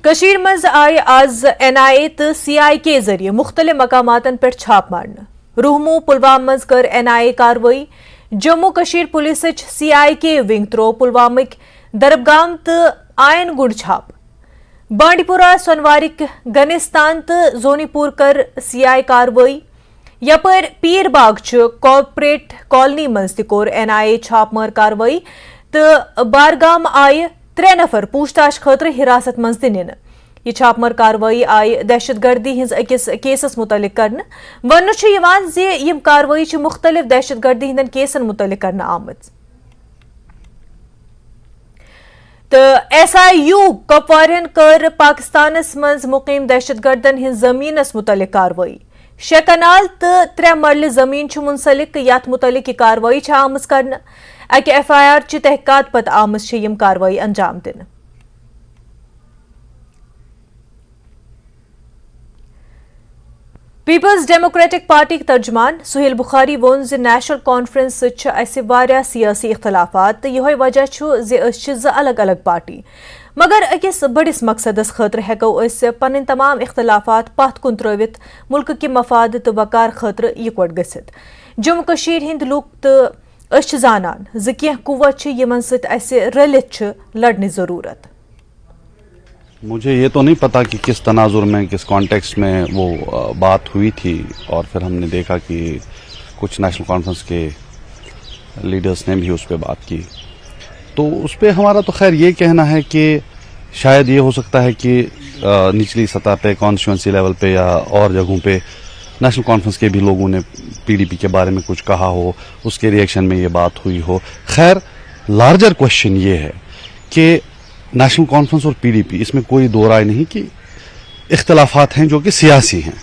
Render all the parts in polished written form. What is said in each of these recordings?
کشیر مز آئی آز NIA تو CIK ذریعہ مختلف مقاماتن پر چھاپ مارنا رحمو پلوام مز کر NIA کاروائی جموں کشیر پولیس CIK ونگ ترو پلوامک دربگام تو آئین گنڈ چھاپ بانڈی پورہ سونوارک گنستان تو زونی پور کر CI کاروائی یپر پیر باغ کارپوریٹ کالونی مز تور NIA چھاپ مار کاروائی تو بارگام آئی 3 نفر پوچھ تاچھ خاطر حراست مز تہ نن یہ چھاپ مار کاروائی آئی دہشت گردی ہز اکس کیسس متعلق کرنے ون یم کاروائی مختلف دہشت گردی ہندن کیسن متعلق کرنے آمت تو SIU کپوارن کر پاکستانس مز مقیم دہشت گردن ہز زمینس متعلق کاروائی 6 کنال تو 3 مرلہ زمین منسلک یت متعلق یہ کاروائی آمت کرنے اکہ FIR چہ تحقیقات پتہ آمت یم کاروائی انجام دن پیپلز ڈیموکریٹک پارٹی ترجمان سہیل بخاری وون نیشنل کانفرنس اس سیاسی اختلافات تو یہ وجہ زی الگ الگ پارٹی مگر اکس بڑس مقصدس خاطر ہیکو پن تمام اختلافات پتھ کن تروت ملک کے مفاد تو وقار خاطر یکوٹ گھت جموں کشیر ہند لوک تو زانان کی قوت یمن ست رلت لڑنے ضرورت مجھے یہ تو نہیں پتا کہ کس تناظر میں کس کانٹیکسٹ میں وہ بات ہوئی تھی اور پھر ہم نے دیکھا کہ کچھ نیشنل کانفرنس کے لیڈرز نے بھی اس پہ بات کی تو اس پہ ہمارا تو خیر یہ کہنا ہے کہ شاید یہ ہو سکتا ہے کہ نچلی سطح پہ کانسٹیچوئنسی لیول پہ یا اور جگہوں پہ نیشنل کانفرنس کے بھی لوگوں نے PDP کے بارے میں کچھ کہا ہو اس کے ریئیکشن میں یہ بات ہوئی ہو خیر لارجر کوشچن یہ ہے کہ نیشنل کانفرنس اور PDP اس میں کوئی دو رائے نہیں کہ اختلافات ہیں جو کہ سیاسی ہیں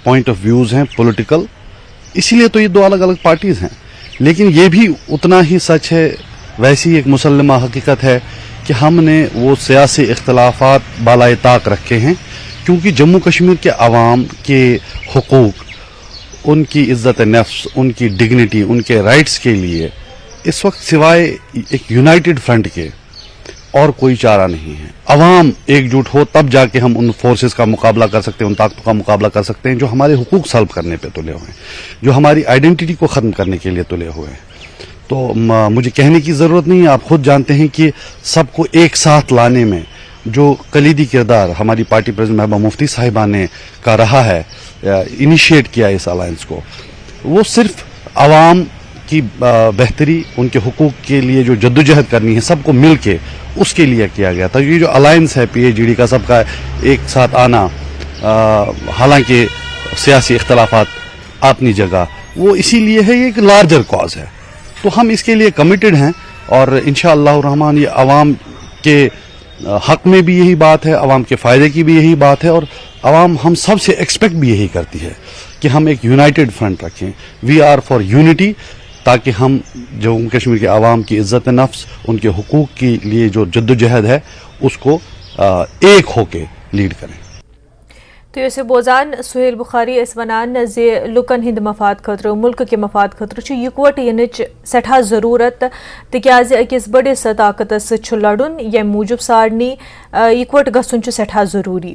پوائنٹ آف ویوز ہیں پولیٹیکل اسی لیے تو یہ دو الگ الگ پارٹیز ہیں لیکن یہ بھی اتنا ہی سچ ہے ویسی ایک مسلمہ حقیقت ہے کہ ہم نے وہ سیاسی اختلافات بالائے طاق رکھے ہیں کیونکہ جموں کشمیر کے عوام کے حقوق ان کی عزت نفس ان کی ڈگنیٹی ان کے رائٹس کے لیے اس وقت سوائے ایک یونائٹڈ فرنٹ کے اور کوئی چارہ نہیں ہے عوام ایک جٹ ہو تب جا کے ہم ان فورسز کا مقابلہ کر سکتے ہیں ان طاقتوں کا مقابلہ کر سکتے ہیں جو ہمارے حقوق سلب کرنے پہ تلے ہوئے ہیں جو ہماری آئیڈینٹی کو ختم کرنے کے لیے تلے ہوئے ہیں تو مجھے کہنے کی ضرورت نہیں ہے آپ خود جانتے ہیں کہ سب کو ایک ساتھ لانے میں جو کلیدی کردار ہماری پارٹی پریزیڈنٹ محبوبہ مفتی صاحبہ نے کا رہا ہے انیشیٹ کیا اس الائنس کو وہ صرف عوام کی بہتری ان کے حقوق کے لیے جو جدوجہد کرنی ہے سب کو مل کے اس کے لیے کیا گیا تھا یہ جو الائنس ہے PHGD کا سب کا ایک ساتھ آنا حالانکہ سیاسی اختلافات اپنی جگہ وہ اسی لیے ہے یہ ایک لارجر کاز ہے تو ہم اس کے لیے کمیٹڈ ہیں اور انشاءاللہ الرحمن یہ عوام کے حق میں بھی یہی بات ہے عوام کے فائدے کی بھی یہی بات ہے اور عوام ہم سب سے ایکسپیکٹ بھی یہی کرتی ہے کہ ہم ایک یونائٹڈ فرنٹ رکھیں وی آر فار یونٹی تاکہ ہم جموں کشمیر کے عوام کی عزت نفس ان کے حقوق کے لیے جو جدوجہد ہے اس کو ایک ہو کے لیڈ کریں تو یہ بوزان سہیل بخاری ونان لکن ہند مفاد خاطر ملک کے مفاد خاطر یکوٹ ینچ سٹھا ضرورت تکیاز اکس بڑس طاقت ست لڑن یم موجب سارنی یکوٹ گھن سٹھا ضروری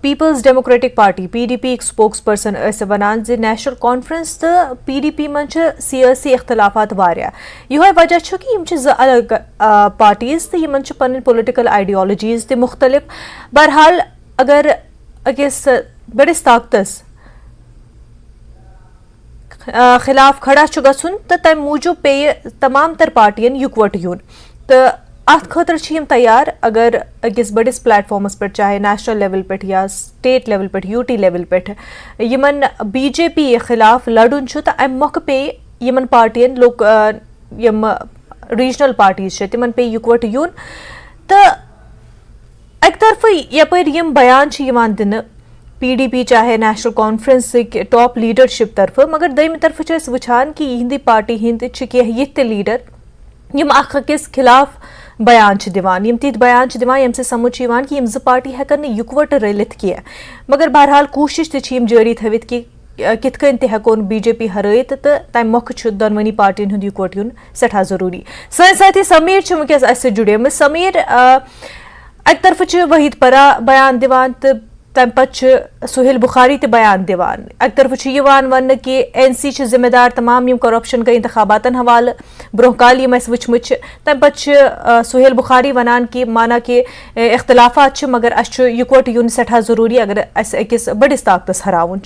Peoples Democratic Party PDP spokesperson ونان نیشنل کانفرنس تو PDP من سیاسی اختلافات واریاہ یہ وجہ کہ یم الگ پارٹیز تو یمن پن پولیٹیکل آئیڈیالوجیز تہ مختلف بہرحال اگر اکس بڑس طاقتس خلاف کھڑا گھن تو تمہ موجود پے تمام تر پارٹین یکوٹ یون تو ات خاطر یم تیار اگر اکس بڑس پلیٹ فارمس پہ چاہے نیشنل لیول پہ یا سٹیٹ لیول پہ UT لیول پہ یمن BJP خلاف لڑن تو ام موقع پے یمن پارٹین لوک یم ریجنل پارٹیز تمن پے یکوٹ یون تو اک طرف یپر یم بیان دن PDP چاہے نیشنل کانفرنس ٹاپ لیڈرشپ طرف مگر دم طرف وچان کہ یہندی پارٹی ہند یہ لیڈر یم اخ اکس خلاف بیان دان یم تیت بیان دان یم سے سمجھ کہ یم ز پارٹی ہیکن یکوٹ رلت کی مگر بہرحال کوشش تم جاری تھوت کہ کت کن تہ ہیکون BJP ہرائت تو تمہ موقع دونونی پارٹین ہند یکوٹ یون سٹھا ضروری سن ساتھی سمیر ونکس اس جڑے سمیر اکہ طرف وحید پرا بیان دیوان تو تم پتہ سہیل بخاری تہ بیان دیوان. اکہ طرف ون کہ این سی ذمہ دار تمام یم کرپشن گئی انتخابات حوالہ برہ کال یم اس وچمت تم پتہ سہیل بخاری ونان کہ مانا کہ اختلافات مگر اس یکوٹ یون سٹھا ضروری اگر اس اکس بڑس طاقتس ہراون.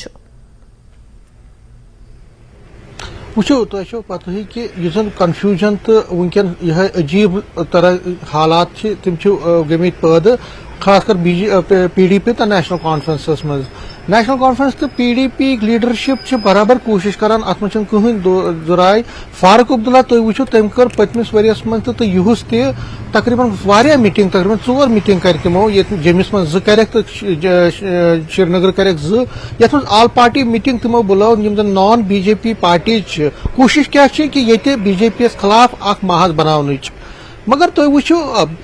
وچو تہ پتہ کہ زن کنفیوژن تو ونکن یہ عجیب طرح حالات تم گمت پید خاص کر پی ڈی پی تو نیشنل کانفرنسس مز. نیشنل کانفرنس تو پی ڈی پی لیڈرشپ برابر کوشش کران ات من کہین ذرائع. فاروق عبداللہ تھی وچو تم کر پتمس ورس من تو یہس تہ تقریباً واریاہ میٹنگ تقریباً 4 میٹنگ کر تمو یہ جمس من 2 کرک تو شری نگر کرک 2 یت من آل پارٹی میٹنگ تمو بلو یم زن naan B J P party کوشش کیا کہ یہ بی جے پی یس خلاف اخ محاذ بناونچ. مگر تھی وچو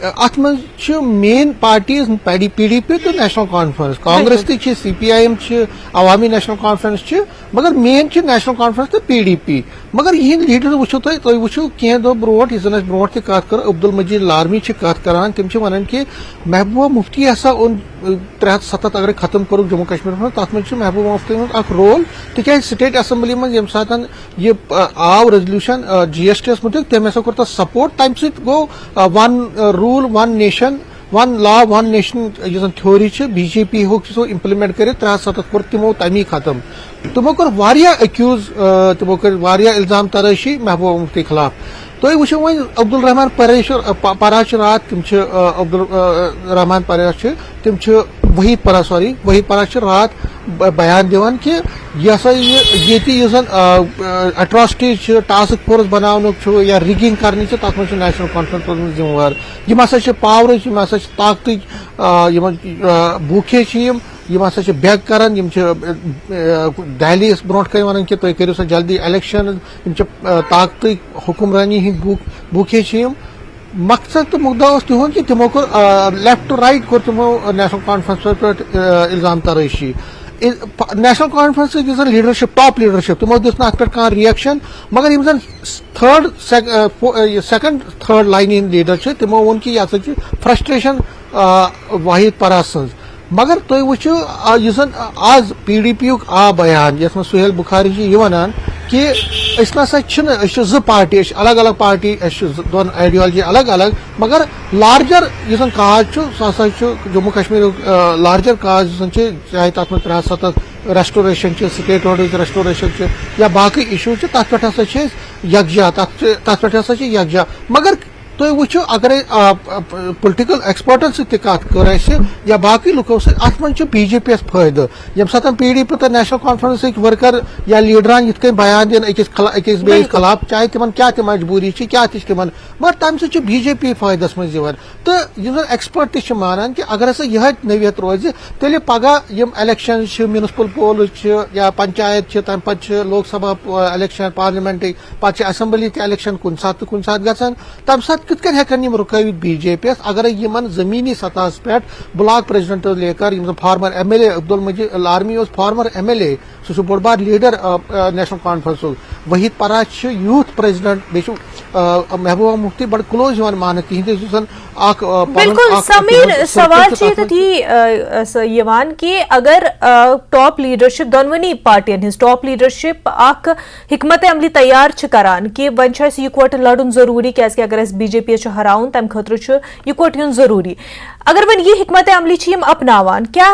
ات من مین پارٹیز پی ڈی پی تو نیشنل کانفرنس کانگریس تہ سی پی آئی ایم عوامی نیشنل کانفرنس مگر مین نیشنل کانفرنس تو پی ڈی پی. مگر یہ لیڈر وچو تھی وچو کی دہ برو زن برو تہ کت کر عبد المجید لارمی کت کران تم ونان کہ محبوبہ مفتی ہسا اون 370 اگر ختم کور جموں کشمیر من تر من محبوبہ مفتی اخ رول تکیاز سٹیٹ اسمبلی من یم سات یہ آو ریزولوشن جی ایس ٹی یس متعلق تم ہسا کور تر سپورٹ تمہ ست گو one rule one nation one law one nation یہ تھوری بی جے پی سو امپلمنٹ کر 370 کور تمو تمی ختم. تمو کور واریاہ اکیوز تمو کر واریاہ الزام تراشی محبوبہ مفتی خلاف. تھی وچو وی عبد الرحمان پراش رات تم عبد الرحمان پراش تم وحید پرا وحید پرا رات بیان دیوان کہ یہ سا یہ زن اٹراسٹیز ٹاسک فورس بناونک یا رگنگ کرنی تر من نیشنل کانفرنس ذمہ وار. یم ہسا پاورچ یم ہسا طاقتک بوکھے یم ہسا بیگ کران یم دہلی برو کن ونان کہ تھی کرو سا جلدی الیکشن یم طاقتک حکمرانی ہند بوکھے مقصد تو مدعا اس تہد کہ تمو کور لیفٹ ٹو رائٹ کور تمو نیشنل کانفرنس پہ الزام تراشی. نیشنل کانفرنس زن لیڈرشپ ٹاپ لیڈرشپ تمو دس نا ات پہ کھانا ریئیکشن. مگر یم زن سیکنڈ تھرڈ لائن ہند لیڈر تمو ون کہ یہ ہسا فرسٹریشن واحد پرا سن. مگر تھی وچو اس آز پی ڈی پی یق آ بیان یس من سہیل بخاری یہ ونان کہ اس نسا زٕ پارٹی الگ الگ پارٹی دون آئیڈیالوجی الگ الگ مگر لارجر اس کاز سہ ہسا جموں کشمیر لارجر کاز چاہے تر من 370 ریسٹوریشن سٹیٹ ہڈ ریسٹوریشن یا باقی ایشو تر پہ ہسا یکجا تر پہ ہسا یکجا. مگر تھی وچو اگر پولٹیکل ایکسپرٹن ست کت کر یا باقی لکو ات من بی جے پی یس فائدہ یم سات پی ڈی پی تو نیشنل کانفرنس ورکر یا لیڈران یت کن بیان دین اکس بیس خلاف چاہے تمن کیا تہ مجبوری کیا تم مگر تمہ سب بی جے پی فائدس مز تو یم زن ایکسپرٹ تہ مانان کہ اگر ہسا یہ نوعیت روز تیل پگہ یم الیکشن میونسپل پول یا پنچایت تمہ پتہ لوک سبھا الیکشن پارلیمنٹ پتہ اسمبلی تہ الیکشن کن سات گھان تمہ سات کت کن ہیکن یم رکوت بی جے پی یس اگر یمن زمینی سطح پہ بلاک پریزیڈنٹ لے کر farmer M L A Abdul Majeed لارمی farmer M L A سہ بوڑ بار لیڈر نیشنل کانفرنس. وحید پرا یوتھ پریزیڈنٹ بیچ محبوبہ مفتی بڑ کلوز مان تہندس بالکل سمیر سوال کہ اگر ٹاپ لیڈرشپ دونونی پارٹین ہز ٹاپ لیڈرشپ اخ حکمت عملی تیار کران کہ ون یکوٹ لڑن ضروری کیازِ اگر اس بی جے پی ہراؤن تمہ خاطر یکوٹ یون ضروری. اگر ون یہ حکمت عملی اپناوان کیا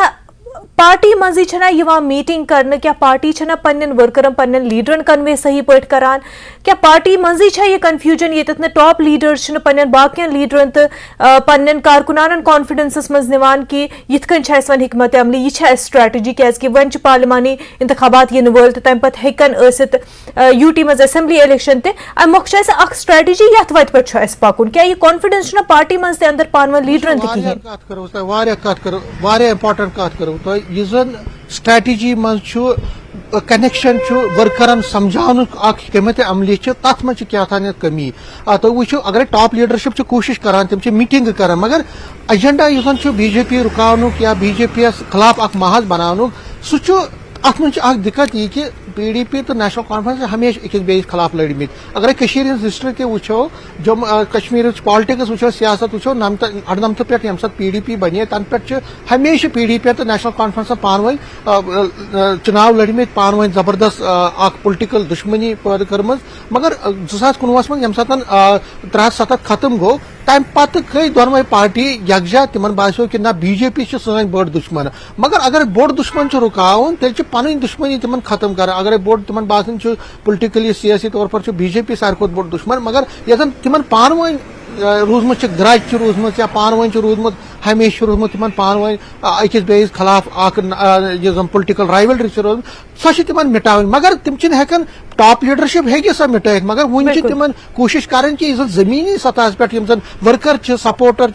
پارٹی مزی چھنا یوان میٹنگ کرنے کیا پارٹی چھنا پنن ورکرن پنن لیڈرن کنوے صحیح پٲٹھۍ کران کیا پارٹی مزی چھا یہ کنفیوژن یتت نہ ٹاپ لیڈر چھن پنن باقین لیڈرن تو پنن کارکنانن کانفیڈنسس مز نوان کہ یت کن چھ اس ون حکمت عملی یہ چھ اسٹریٹجی کیاز کہ ون چھ پارلیمانی انتخابات ین وول تو تم پتہ ہیکن ٲسِتھ یو ٹی مز اسمبلی الیکشن تہ ام مۄکھ چھ اکھ اسٹریٹجی یتھ وتہِ پٮ۪ٹھ چھُ اسہِ پکُن کیا یہ کانفیڈنس چھُنہ پارٹی مز تہ اندر پانہٕ ؤنۍ لیڈرن تہ کہیٖنۍ واریاہ امپارٹنٹ کت کرو تۄہہِ یُس زن سٹریٹجی من کنیکشن ورکرن سمجھانک اخ حکمت عملی تر من کیا تھانیت کمی. تھی وچو اگر ٹاپ لیڈرشپ کوشش کران تم میٹنگ کران مگر ایجنڈا اس بی جے پی رکاونک یا بی جے پی یس خلاف اخ محاذ بناونک سہ अत मन दिक्कत यह कि PDP तो नेशनल कॉन्फ्रेंस हमेशा एक बेस खिलाफ लड़मित अगर हिस्ट्री ते वो जम कश्मीर पॉलिटिक्स वो सियासत वो 98 पे यम PDP बने तन पे हमेशा PDP तो नेशनल कॉन्फ्रेंस पानवे चुनाव लड़मित पानवे जबरदस्त पोलिटिकल दुश्मनी पैदा कर्म मगर 2019 में यम 370 खत्म गो तम पत गई दोनों पार्टी यकजा तिमन बासो कि ना BJP सन बड़ दुश्मन मगर अगर बोड़ दुश्मन रुकावन तेल पन दुश्मनी तिमन खत्म कर अगर बोड़ तिमन बासन पोलिटिकली सियासी तौर पर BJP सारे खोत बोड़ दुश्मन मगर यन तिमन पानवे रूजमुत ग्रज रूजमुत या पानवे रूजमुत हमेशा रूजमुत तिमन पानवे अकिस बेस खिलाफ पोलिटिकल राइवलरी रोज सो तिमन मिटावन मगर तिम हेकन टॉप लीडरशिप हेगे सो मिटाइट मगर वन तिमन कोशिश करें कि जमीनी सतह पे वर्कर सपोर्टर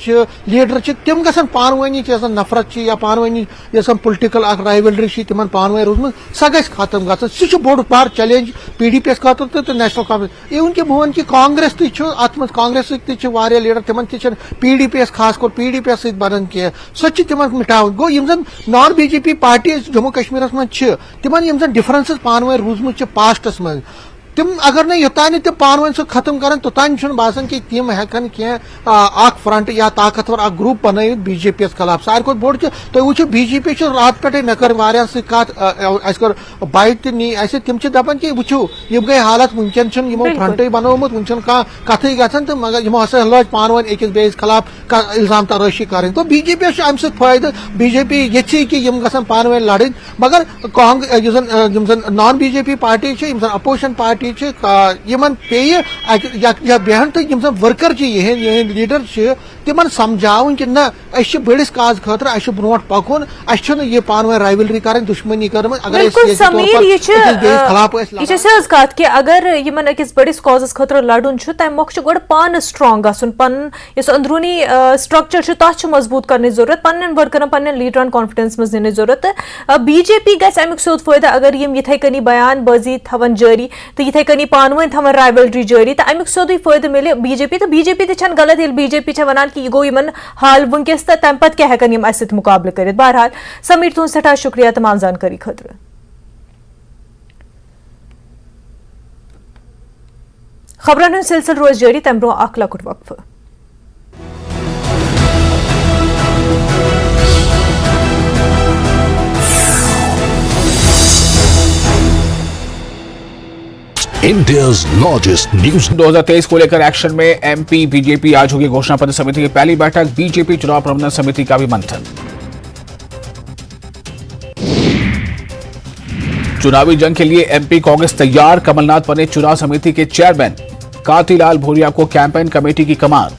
लीडर तिम गसन पानवनी नफरत या पानवनी पोलिटिकल राइवलरी तिमन पानवे रूजमुत सह गि खत्म गसन सह बोड़ बार चैलेंज PDP खतर तो नेशनल कॉन्फ्रेंस इवन कि मोहन कि कांग्रेस तथ मज कांग्रेस लीडर तिमन PDP खास कर PDP सत बनन कह सो तिमन मिटावन गो यम non BJP party Jammu Kashmir मज तिमन यम डिफरेंसेस पानवे रूजमुत पास्टस मज तिम अगर न योतान तम पानवन सह खत्म कर तोतान बासान कि तिम हेकन कह फ्रंट या ताकतवर ग्रुप बन BJP खिलाफ सारे खोत बोड़ तुम वो BJP रात पे मे कर कर बाइट नी तिम दपान कि वो यम गई हालत वनकन यमो फ्रंट बनोमुत वन कथ गन तो मगर यमो हसा लज पानवन अकिस बेस खिलाफ इल्जाम तराशी कर तो BJP अम फायदे BJP ये कि यम गसन पानवन लड़न मगर non BJP party opposition party Yemen पे बेहन तो यम वर्कर यह लीडर तिमन समझावन कि ना बड़िस काज खतर ब्रो पकुन यह पानवे राइवलरी कर दुश्मनी कर कत कि अगर यमन अकिस बड़िस कॉजस खतर लड़न तम मौक गोड़ पान स्ट्रांग गसन पन अंदरूनी स्ट्रक्चर तथ मजबूत करने जरूरत पन्न वर्करन पन्न लीडरन कॉन्फिडेंस मज दिन जरूरत BJP गि अमुक सोद फायदा अगर यम यथे कनी बयान बाजी थवन जारी तो यथे कनी पानवन थवन राइवलरी जारी तो अमुक सोद फायदा मिले BJP तो BJP तन गलत ये BJP वन कि यह गो यमन हाल वनकस तो तम पे क्या हेकन यम अस मुकाबले कर बहरहाल समीर तुम सठा शुक्रिया तमाम जानकारी खतर खबरन हूं सिलसिल रोज जारी तम ब्रो अख लकुट वक्फ इंडियाज लार्जेस्ट न्यूज 2023 को लेकर एक्शन में MP BJP आज होगी घोषणा पत्र समिति की पहली बैठक BJP चुनाव प्रबंधन समिति का भी मंथन चुनावी जंग के लिए MP कांग्रेस तैयार कमलनाथ बने चुनाव समिति के चेयरमैन कांतिलाल भूरिया को कैंपेन कमेटी की कमान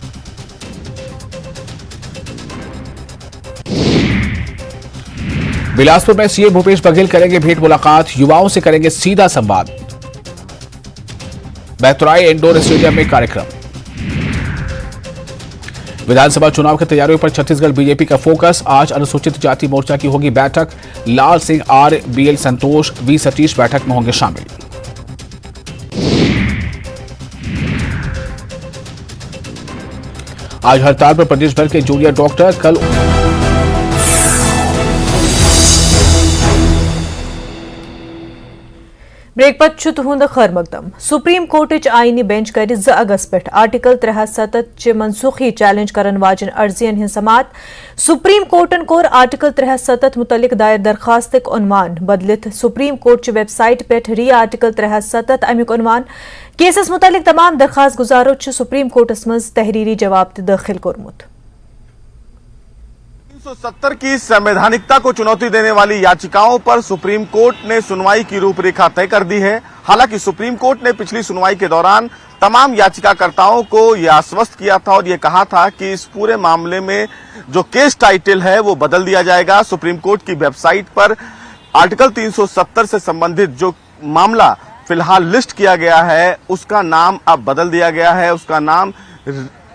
बिलासपुर में CM भूपेश बघेल करेंगे भेंट मुलाकात युवाओं से करेंगे सीधा संवाद बैतराई इंडोर स्टेडियम में कार्यक्रम विधानसभा चुनाव की तैयारियों पर छत्तीसगढ़ BJP का फोकस आज अनुसूचित जाति मोर्चा की होगी बैठक लाल सिंह R BL संतोष V सतीश बैठक में होंगे शामिल आज हड़ताल पर प्रदेश भर के जूनियर डॉक्टर कल ब्रेक पत तुहद खैर मकदम सुप्रीम कोर्ट आईनी बेंच कर 2 अगस्त पे आर्टिकल 370 मनसूखी चैलेंज करन वाजन अर्जियन हिंद समात सुप्रीम कोर्टन कोर आर्टिकल 370 मुतलिक दायर दरखास्त उन्वान बदलित सुप्रीम कोर्ट वेबसाइट पे री आर्टिकल 370 अमुक उन्वान केसस मुतलिक तमाम दरखास्त गुजारो सुप्रीम कोर्टस मज तहरीरी जवाब दाखिल कोरमुत 370 की संवैधानिकता को चुनौती देने वाली याचिकाओं पर सुप्रीम कोर्ट ने सुनवाई की रूपरेखा तय कर दी है। हालांकि सुप्रीम कोर्ट ने पिछली सुनवाई के दौरान तमाम याचिकाकर्ताओं को यह आश्वस्त किया था और यह कहा था कि इस पूरे मामले में जो केस टाइटल है वो बदल दिया जाएगा। सुप्रीम कोर्ट की वेबसाइट पर आर्टिकल 370 से संबंधित जो मामला फिलहाल लिस्ट किया गया है उसका नाम अब बदल दिया गया है। उसका नाम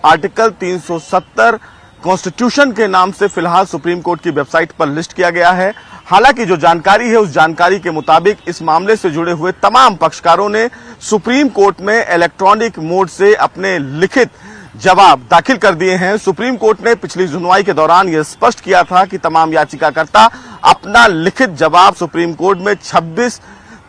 आर्टिकल 370 कॉन्स्टिट्यूशन के नाम से फिलहाल सुप्रीम कोर्ट की वेबसाइट पर लिस्ट किया गया है। हालांकि जो जानकारी है उस जानकारी के मुताबिक इस मामले से जुड़े हुए तमाम पक्षकारों ने सुप्रीम कोर्ट में इलेक्ट्रॉनिक मोड से अपने लिखित जवाब दाखिल कर दिए हैं। सुप्रीम कोर्ट ने पिछली सुनवाई के दौरान यह स्पष्ट किया था कि तमाम याचिकाकर्ता अपना लिखित जवाब सुप्रीम कोर्ट में 26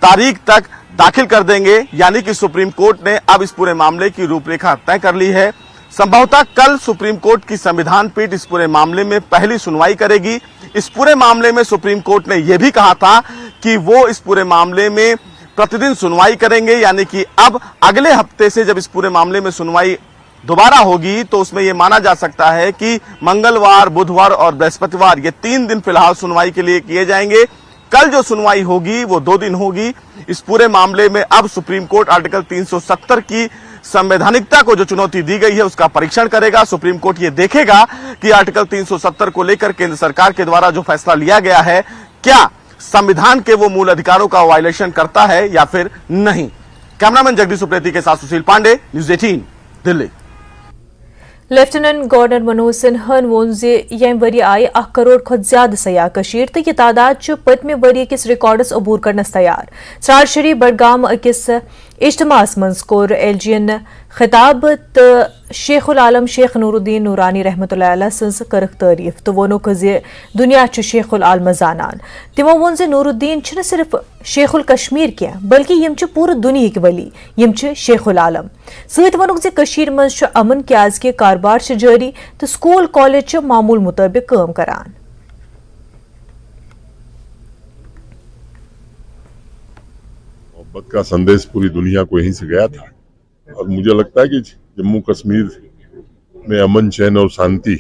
तारीख तक दाखिल कर देंगे, यानी कि सुप्रीम कोर्ट ने अब इस पूरे मामले की रूपरेखा तय कर ली है। संभवतः कल सुप्रीम कोर्ट की संविधान पीठ इस पूरे मामले में पहली सुनवाई करेगी। इस पूरे मामले में सुप्रीम कोर्ट ने यह भी कहा था कि वो इस पूरे मामले में प्रतिदिन सुनवाई करेंगे, यानी कि अब अगले हफ्ते से जब इस पूरे मामले में सुनवाई दोबारा होगी तो उसमें यह माना जा सकता है कि मंगलवार, बुधवार और बृहस्पतिवार ये 3 दिन फिलहाल सुनवाई के लिए किए जाएंगे। कल जो सुनवाई होगी वो 2 दिन होगी। इस पूरे मामले में अब सुप्रीम कोर्ट आर्टिकल 370 की संवैधानिकता को जो चुनौती दी गई है उसका परीक्षण करेगा। सुप्रीम कोर्ट ये देखेगा कि आर्टिकल 370 को लेकर केंद्र सरकार के द्वारा जो फैसला लिया गया है क्या संविधान के वो मूल अधिकारों का वायलेशन करता है या फिर नहीं। कैमरामैन जगदीश उप्रेती के साथ Sushil Pandey, News 18 Delhi. Lieutenant governor Manoj सिन्हान वोन जे यम वरी आय 1 करोड़ खुद ज्यादा सयाह कशीर तो यह तादाद पत्मे वरी किस रिकॉर्डस अबूर करनस तैयार। सरार शरीफ बडगाम अकिस इज्तमास मज कोर एलजीएन खिताब तो शेखुल आलम शेख नूरुद्दीन नूरानी रहमतुल्लाह अलैह सज करक तारीफ तो वोनुक जे दुनिया शेखुल आलम जानान। तिमो वोन जे नूरुद्दीन न सिर्फ शेखुल कश्मीर क्या बल्कि यम पूरे दुनिया वली यम शेखुल आलम। सत वोनुक जे कशीर मज अमन के आज के कारबार जारी तो स्कूल कॉलेज मामूल मुताबिक काम करान। मोहब्बत का संदेश पूरी दुनिया को यहीं से गया था और मुझे लगता है कि जम्मू कश्मीर में अमन, चैन और शांति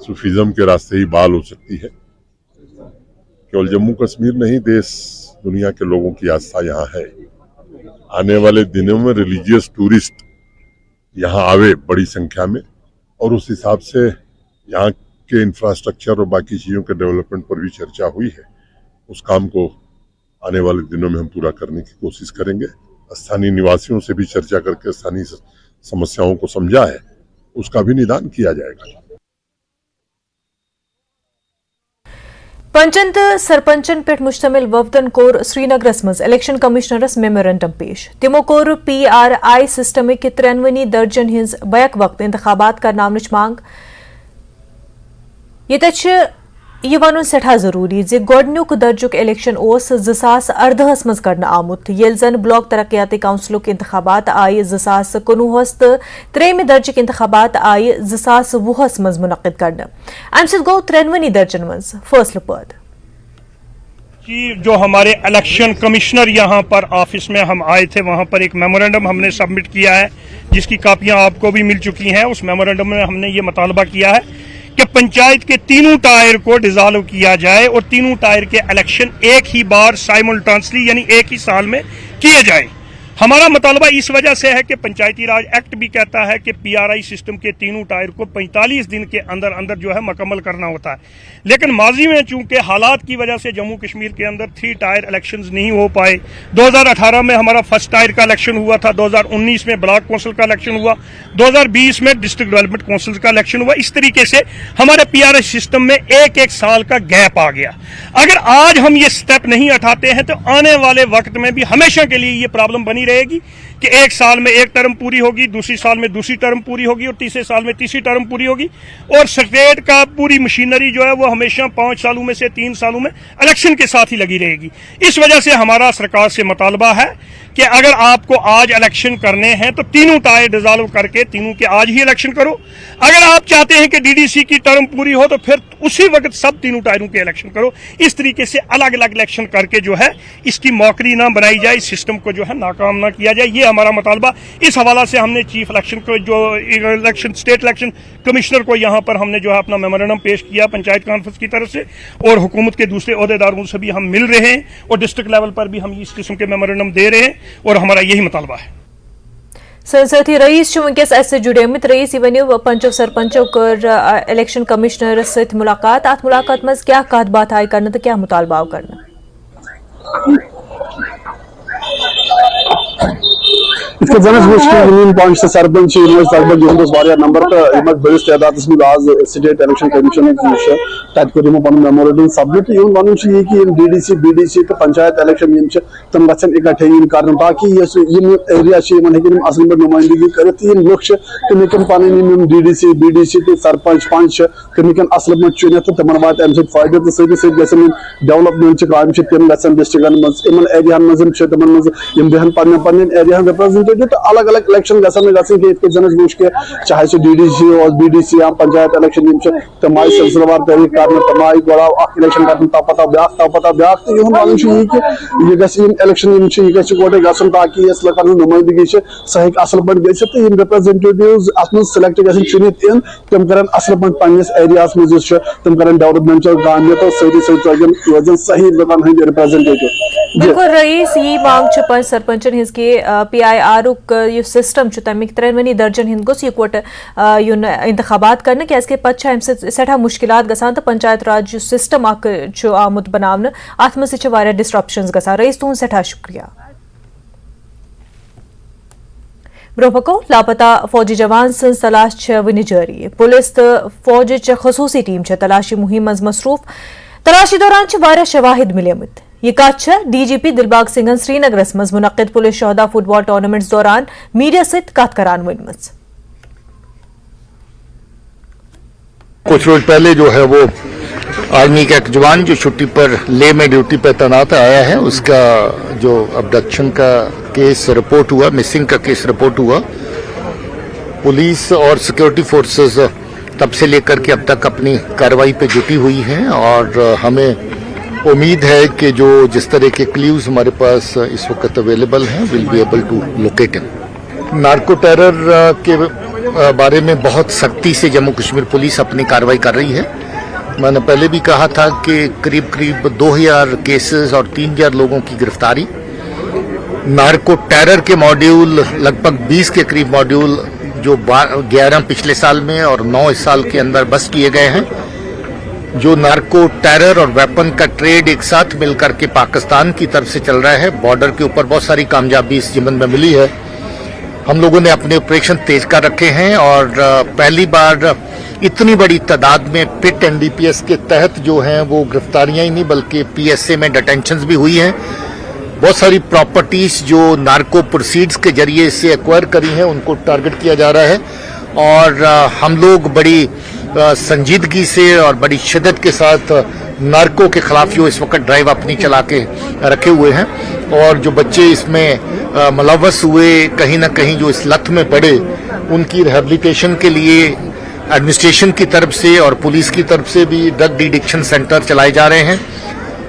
सूफीज़म के रास्ते ही बहाल हो सकती है। केवल जम्मू कश्मीर नहीं, देश दुनिया के लोगों की आस्था यहाँ है। आने वाले दिनों में रिलीजियस टूरिस्ट यहाँ आवे बड़ी संख्या में और उस हिसाब से यहाँ के इंफ्रास्ट्रक्चर और बाकी चीज़ों के डेवलपमेंट पर भी चर्चा हुई है। उस काम को आने वाले दिनों में हम पूरा करने की कोशिश करेंगे। स्थानीय निवासियों से भी चर्चा करके स्थानीय समस्याओं को समझा है, उसका भी निदान किया जाएगा। पंचन तो सरपंचन पे मुश्तमिल वफदन कोर श्रीनगरस मज इलेक्शन कमिश्नरस मेमोरेंडम पेश। तिमो कोर PRI सिस्टमिक 53 दर्जन हिंज बैक वक्त इंतखाबात करनावनच मांग। यह वन सठा जरूरी जे गोडनुक दर्जुक इलेक्शन 2018 मज कर आमुत येल जन ब्लॉक तरक्याती काउंसिलुक इंतखाबात आय 2019 तो 3 दर्जक इंतखाबात आय 2020 मज मुनक़िद करना। अम सत गो 53 दर्जन मज फैसला पद कि जो हमारे इलेक्शन कमिश्नर यहाँ पर ऑफिस में हम आए थे, वहाँ पर एक मेमोरेंडम हमने सबमिट किया है जिसकी कापियाँ आपको भी मिल चुकी हैं। उस मेमोरेंडम में हमने ये मुतालबा किया है कि पंचायत के तीनों टायर को डिसॉल्व किया जाए और तीनों टायर के इलेक्शन एक ही बार साइमल्टेनियसली यानी एक ही साल में किए जाए। हमारा मुतालबा इस वजह से है कि पंचायती राज एक्ट भी कहता है कि PRI सिस्टम के तीनों टायर को 45 दिन के अंदर अंदर जो है मुकम्मल करना होता है। लेकिन माजी में चूंकि हालात की वजह से जम्मू कश्मीर के अंदर 3 टायर इलेक्शंस नहीं हो पाए। 2018 में हमारा फर्स्ट टायर का इलेक्शन हुआ था, 2019 में ब्लॉक कौंसिल का इलेक्शन हुआ, 2020 में डिस्ट्रिक्ट डेवलपमेंट काउंसिल का इलेक्शन हुआ। इस तरीके से हमारे PRI सिस्टम में एक साल का गैप आ गया। अगर आज हम ये स्टेप नहीं उठाते हैं तो आने वाले वक्त में भी हमेशा के लिए ये प्रॉब्लम बनी रहेगी कि एक साल में एक टर्म पूरी होगी, दूसरी साल में दूसरी टर्म पूरी होगी और तीसरे साल में तीसरी टर्म पूरी होगी और स्टेट का पूरी मशीनरी जो है वो हमेशा 5 सालों में से 3 सालों में इलेक्शन के साथ ही लगी रहेगी। इस वजह से हमारा सरकार से मुतालबा है कि अगर आपको आज इलेक्शन करने हैं तो तीनों टायर डिसॉल्व करके तीनों के आज ही इलेक्शन करो। अगर आप चाहते हैं कि DDC की टर्म पूरी हो तो फिर उसी वक्त सब तीनों टायरों के इलेक्शन करो। इस तरीके से अलग अलग इलेक्शन करके जो है इसकी मौकरी ना बनाई जाए, सिस्टम को जो है नाकाम ना किया जाए, ये हमारा मुतालबा। इस हवाला से हमने चीफ इलेक्शन को जो इलेक्शन स्टेट इलेक्शन कमिश्नर को यहाँ पर हमने जो है अपना मेमोरेंडम पेश किया पंचायत कॉन्फ्रेंस की तरफ से और हुकूमत के दूसरे ओहदेदारों से भी हम मिल रहे हैं और डिस्ट्रिक्ट लेवल पर भी हम इस किस्म के मेमोरेंडम दे रहे हैं और हमारा यही मुतालबा है। साथी रईस वनकस अस जुड़ेमित रईस वन पंचो सरपंचो कर इलेक्शन कमिश्नर सत मुलाकात अत मुलाकात मज क्या कत बात आय करना तो क्या मुतालबा आव करना। पॉइंट से सरपंच सरपंच नंबर तो बड़िस तादाद में आज स्टेट इलेक्शन कमीशन तक पन मेमोरेंडम सबमिट वन ये कि DDC BDC तो पंचायत इलेक्शन तम गन इकट्ठे कर ताकि एरिया असल पे नुमाइंदगी कर लुक तम पन DDC BDC तो सरपंच पंच तम असल पे चुनित तम वात अम फायदे तो सदी डेवलपमेंट काम तम गन डिस्ट्रिक्टन मज एरिया मज तम बेहन पन्न एरिया रिप्रेजेंटेटिव तो अलग अलग इलेक्शन गन वो चाहे सह DDC और BDC या पंचायत इलेक्शन तम आय सिलसिलेवार तहरीक कर तम आय गो इलेक्शन कर पता ब्या तो वन कि इलेक्शन गोटे गन ताकि लकन नुमाइंदगी सह असल पे गि रिप्रेजेंटेटिव अत सिलेक्ट चुनित इन तम कर असल पे पन्नस एरिया मज तम कर डेवलपमेंटल काम तो सही सही लुकन हंद रिप्रेजेंटेटिव। बिल्कुल रईस यी मांग पंच सरपंचन हिज कि PIR सिस्टम तमिक 3 दर्जन हिंद गोस इकवट युन इंतखाबात करने क्या पे सठा मुश्किलात गसान तो पंचायत राज सिस्टम आमुत बनावन अत मज डिस्ट्रप्शंस गसान रईस तुहद सठा शुक्रिया। ब्रो पको लापता फौजी जवान सज तलाश वन जारी पुलिस तो फौज खसूसी टीम तलाशी मुहिम मज मसरूफ तलाशी दौरान शवाहिद मिलेमत ये कत DGP दिलबाग सिंघन श्रीनगरस मज मुनक्किद पुलिस शोहदा फुटबॉल टूर्नामेंट्स दौरान मीडिया सत कत करान वनमज। कुछ रोज पहले जो है वो आर्मी का एक जवान जो छुट्टी पर ले में ड्यूटी पर तैनात आया है उसका जो अबडक्शन का केस रिपोर्ट हुआ, मिसिंग का केस रिपोर्ट हुआ, पुलिस और सिक्योरिटी फोर्सेस तब से लेकर के अब तक अपनी कार्रवाई पे जुटी हुई हैं और हमें उम्मीद है कि जो जिस तरह के क्ल्यूज हमारे पास इस वक्त अवेलेबल हैं will be able to locate him. Narco terror के बारे में बहुत सख्ती से जम्मू कश्मीर पुलिस अपनी कार्रवाई कर रही है। मैंने पहले भी कहा था कि करीब 2000 केसेस और 3000 लोगों की गिरफ्तारी, नार्को टेरर के मॉड्यूल लगभग 20 के करीब मॉड्यूल जो 11 पिछले साल में और 9 इस साल के अंदर बस किए गए हैं। जो नार्को टेरर और वेपन का ट्रेड एक साथ मिलकर के पाकिस्तान की तरफ से चल रहा है, बॉर्डर के ऊपर बहुत सारी कामयाबी इस जिमन में मिली है। हम लोगों ने अपने ऑपरेशन तेज कर रखे हैं और पहली बार इतनी बड़ी तादाद में पिट NDPS के तहत जो हैं वो गिरफ्तारियां ही नहीं बल्कि PSA में डिटेंशंस भी हुई हैं। बहुत सारी प्रॉपर्टीज जो नार्को प्रोसीड्स के जरिए से एक्वायर करी हैं उनको टारगेट किया जा रहा है और हम लोग बड़ी संजीदगी से और बड़ी शिद्दत के साथ नार्को के खिलाफ जो इस वक्त ड्राइव अपनी चला के रखे हुए हैं और जो बच्चे इसमें मुलव्वस हुए कहीं ना कहीं जो इस लत में पड़े उनकी रिहेबिलिटेशन के लिए एडमिनिस्ट्रेशन की तरफ से और पुलिस की तरफ से भी ड्रग डिडिक्शन सेंटर चलाए जा रहे हैं।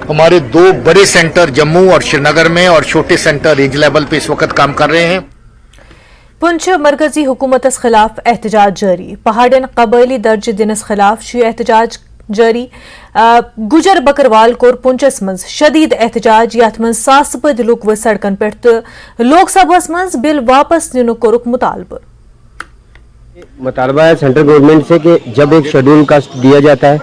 हमारे 2 बड़े सेंटर जम्मू और श्रीनगर में और छोटे सेंटर रेंज लेवल पे इस वक्त काम कर रहे हैं। पुंछ मरकजी हुकूमत खिलाफ एहतजाज जारी पहाड़न कबायली दर्ज दिनस खिलाफ एहतजाज जारी गुजर बकरवाल कोर पुंछस मज शदीद एहतजाज यथ मज सास बद लुक व सड़कन पे तो लोकसभा मज बिल वापस दिन कोरुक मुतालबा है सेंट्रल गवर्नमेंट से कि जब एक शेड्यूल कास्ट दिया जाता है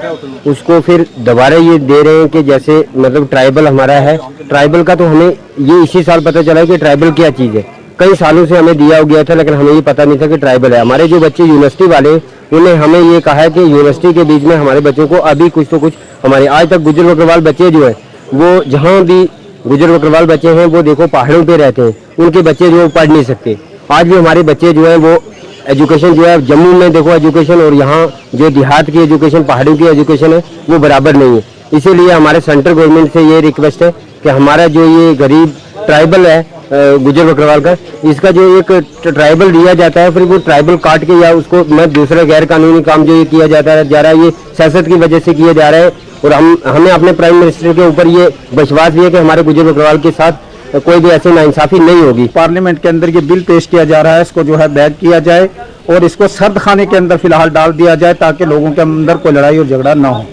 उसको फिर दोबारा ये दे रहे हैं कि जैसे मतलब ट्राइबल हमारा है, ट्राइबल का तो हमें ये इसी साल पता चला है कि ट्राइबल क्या चीज़ है। कई सालों से हमें दिया गया था लेकिन हमें ये पता नहीं था कि ट्राइबल है। हमारे जो बच्चे यूनिवर्सिटी वाले उन्हें हमें ये कहा है कि यूनिवर्सिटी के बीच में हमारे बच्चों को अभी कुछ तो कुछ हमारे आज तक गुजर बकरवाल बच्चे जो है वो जहाँ भी गुजर बकरवाल बच्चे हैं वो देखो पहाड़ों पे रहते हैं, उनके बच्चे जो पढ़ नहीं सकते। आज भी हमारे बच्चे जो है वो एजुकेशन जो है जम्मू में देखो एजुकेशन और यहाँ जो देहात की एजुकेशन पहाड़ों की एजुकेशन है वो बराबर नहीं है। इसीलिए हमारे सेंट्रल गवर्नमेंट से ये रिक्वेस्ट है कि हमारा जो ये गरीब ट्राइबल है गुजर बकरवाल का, इसका जो एक ट्राइबल दिया जाता है फिर वो ट्राइबल काट के या उसको मैं दूसरा गैर कानूनी काम जो ये किया जाता है जा रहा है ये सियासत की वजह से किया जा रहा है। और हमें अपने प्राइम मिनिस्टर के ऊपर ये विश्वास भी है कि हमारे गुजर बकरवाल के साथ कोई भी ऐसी नाइंसाफी नहीं होगी। पार्लियामेंट के अंदर ये बिल पेश किया जा रहा है, इसको जो है बैन किया जाए और इसको सर्द खाने के अंदर फिलहाल डाल दिया जाए ताकि लोगों के अंदर कोई लड़ाई और झगड़ा न हो।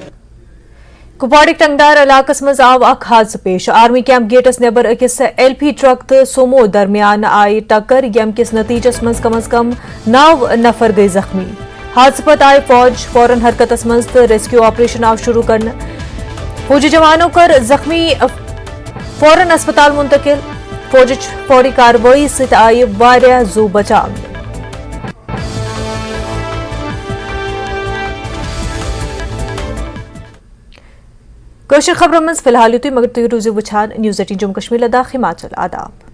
कुपवाड़ टंगदार इलाकस मज आव अख हादसा पेश आर्मी कैंप गेटस नेबर अकिस LP ट्रक तो सोमो दरमियान आई टक्कर यम किस नतीजस मज कम 9 नफर गई जख्मी। हादसे पत आई फौज फौरन हरकतस मज तो रेस्क्यू ऑपरेशन आव शुरू करने फौजी जवानों कर जख्मी फौरन अस्पताल मुंतकिल। فوجچ فوری کاروٲیی سۭتۍ آیہِ واریاہ زُو بچاونہٕ. کٲشِر خبرن منٛز فی الحال یُتُے مگر تُہۍ روٗزِو وٕچھان نیوز 18 جموں کشمیر لداخ ہماچل. آداب.